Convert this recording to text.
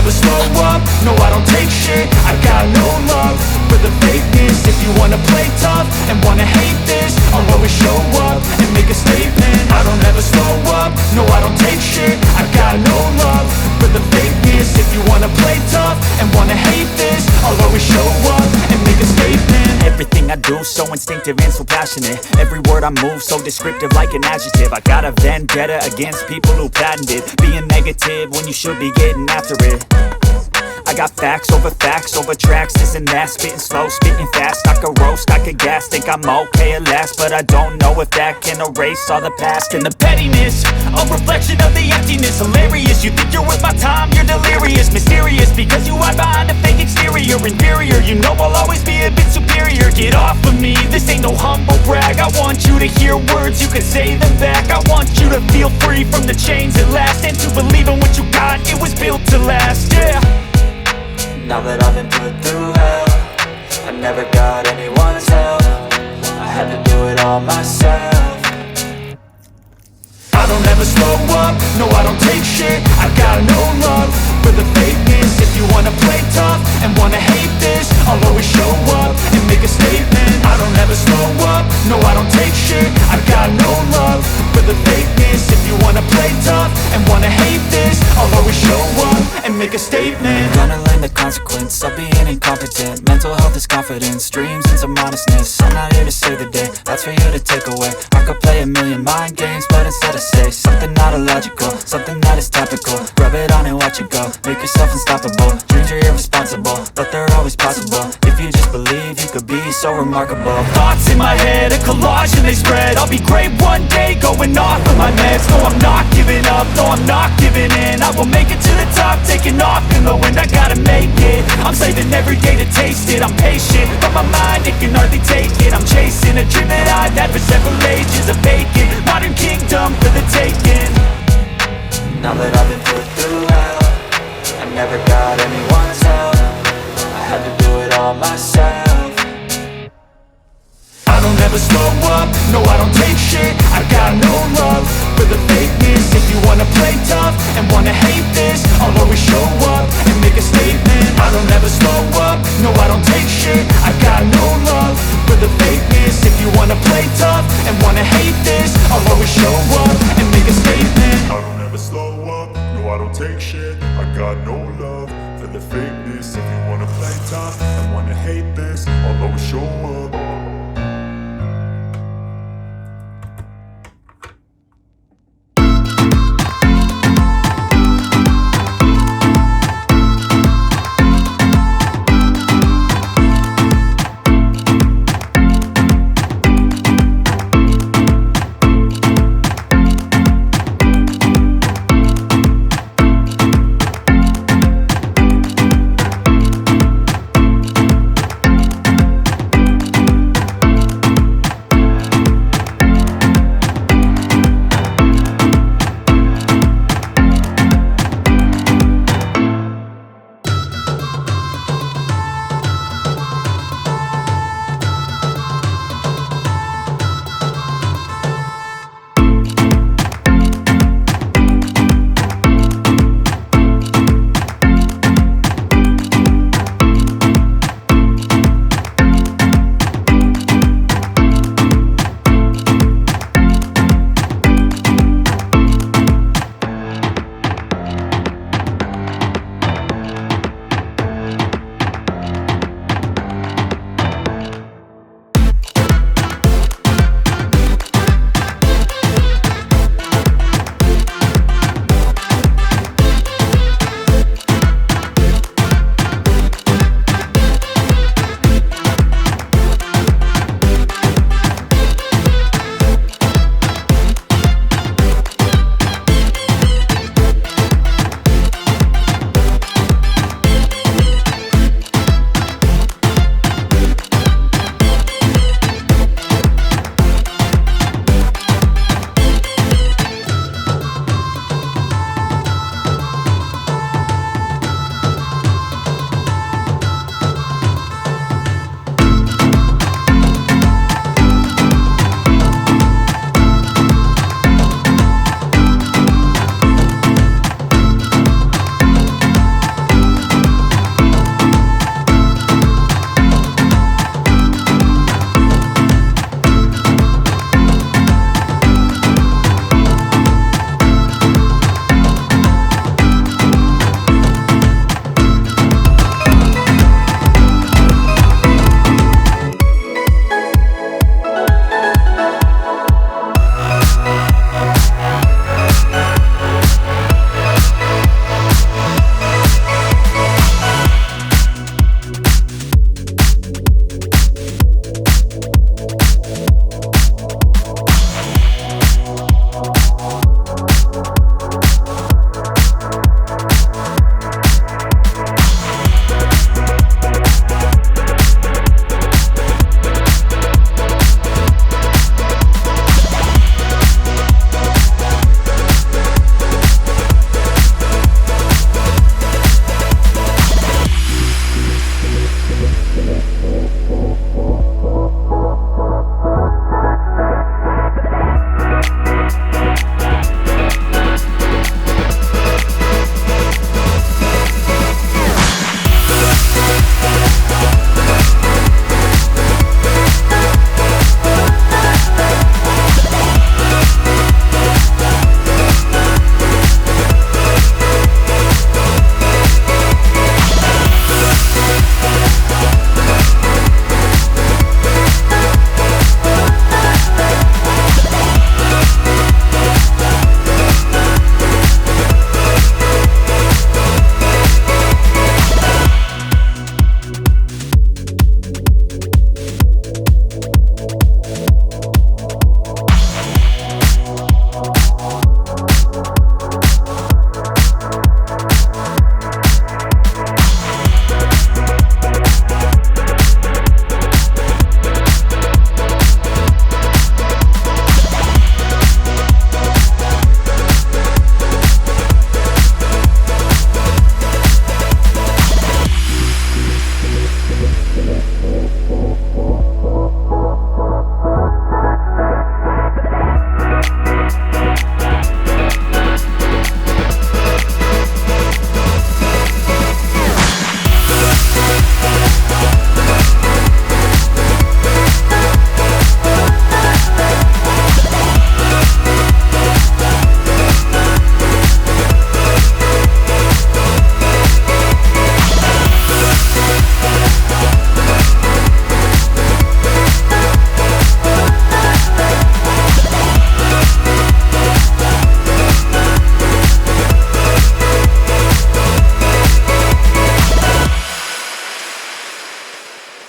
never slow up, no I don't take shit. I got no love for the fakeness. If you wanna play tough and wanna hate this, I'll always show up and make a statement. I don't ever slow up, no I don't take shit. I got no love for the fakeness. If you wanna play tough and wanna hate this, I'll always show up and make a statement. Everything I do so instinctive and so passionate. Every word I move so descriptive like an adjective. I got a vendetta against people who patented being negative when you should be getting after it. I got facts over tracks, this and that. Spitting slow, spitting fast. I could roast, I could gas. Think I'm okay at last, but I don't know if that can erase all the past. And the pettiness, a reflection of the emptiness. Hilarious, you think you're worth my time, you're delirious. Mysterious, because you hide behind a fake exterior. Inferior, you know I'll always be a bit superior. Get off of me, this ain't no humble brag. I want you to hear words, you can say them back. I want you to feel free from the chains at last, and to believe in what you got, it was built to last, yeah. Now that I've been put through hell, I never got anyone's help. I had to do it all myself. I don't ever slow up, no I don't take shit. I got no love for the fakeness. If you wanna play tough and wanna hate this, I'll always show up and make a statement. I don't ever slow up, no I don't take shit. I got no love for the fakeness. If you wanna play tough and wanna hate this, I'll always show up and make a statement. Gonna learn the consequence of being incompetent. Mental health is confidence, dreams and some honestness. I'm not here to save the day, that's for you to take away. I could play a million mind games, but instead I say something not illogical, something that is topical. Rub it on and watch it go, make yourself unstoppable. Dreams are irresponsible, but they're always possible. If you just believe, you could be so remarkable. Thoughts in my head, a collage and they spread. I'll be great one day, going off of my meds. No I'm not giving up, no I'm not giving in. I will make it to the top, taking off in the wind. I gotta make it, I'm saving every day to taste it. I'm patient, but my mind, it can hardly take it. I'm chasing a dream that I've had for several ages. A vacant, modern kingdom for the taking. Now that I've been put through hell, I never got anyone's help. I had to do it all myself. I don't ever slow up, no I don't take shit. I got no love for the fakeness. If you wanna play tough and wanna hate this, I'll always show up and make a statement. I don't ever slow up, no I don't take shit. I got no love for the fakeness. If you wanna play tough and wanna hate this, I'll always show up and make a statement. I don't ever slow up, no I don't take shit. I got no love for the fakeness. If you wanna play tough and wanna hate this, I'll always show up